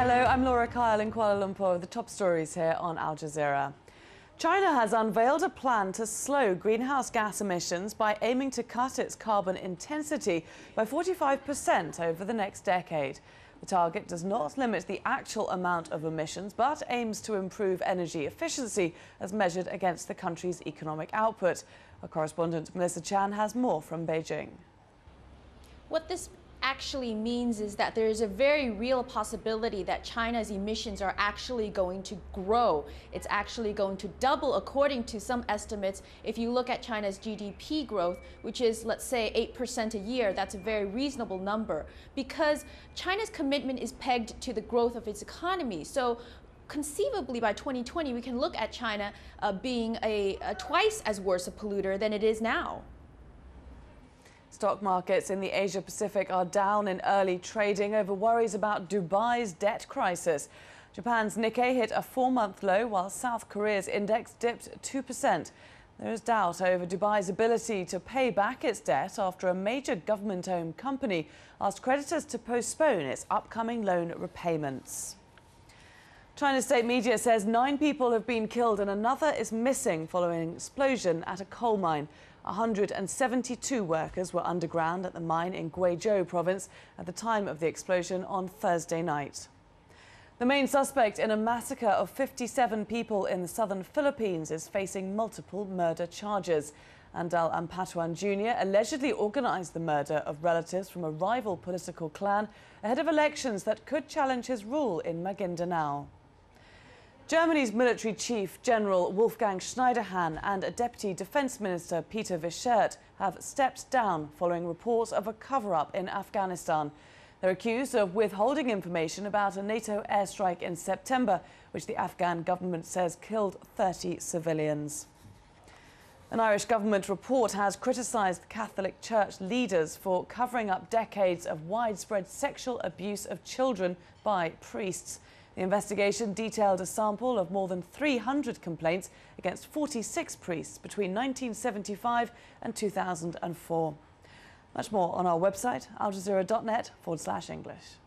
Hello, I'm Laura Kyle in Kuala Lumpur with the top stories here on Al Jazeera. China has unveiled a plan to slow greenhouse gas emissions by aiming to cut its carbon intensity by 45% over the next decade. The target does not limit the actual amount of emissions, but aims to improve energy efficiency as measured against the country's economic output. Our correspondent Melissa Chan has more from Beijing. What this actually means is that there is a very real possibility that China's emissions are actually going to grow. It's actually going to double according to some estimates. If you look at China's GDP growth, which is, let's say, 8% a year, that's a very reasonable number because China's commitment is pegged to the growth of its economy. So conceivably by 2020, we can look at China being a twice as worse a polluter than it is now. Stock markets in the Asia-Pacific are down in early trading over worries about Dubai's debt crisis. Japan's Nikkei hit a 4-month low, while South Korea's index dipped 2%. There is doubt over Dubai's ability to pay back its debt after a major government-owned company asked creditors to postpone its upcoming loan repayments. China's state media says 9 people have been killed and another is missing following an explosion at a coal mine. 172 workers were underground at the mine in Guizhou province at the time of the explosion on Thursday night. The main suspect in a massacre of 57 people in the southern Philippines is facing multiple murder charges. Andal Ampatuan Jr. allegedly organized the murder of relatives from a rival political clan ahead of elections that could challenge his rule in Maguindanao. Germany's military chief, General Wolfgang Schneiderhan, and a Deputy Defence Minister, Peter Wiechert, have stepped down following reports of a cover-up in Afghanistan. They're accused of withholding information about a NATO airstrike in September, which the Afghan government says killed 30 civilians. An Irish government report has criticised Catholic Church leaders for covering up decades of widespread sexual abuse of children by priests. The investigation detailed a sample of more than 300 complaints against 46 priests between 1975 and 2004. Much more on our website, aljazeera.net/English.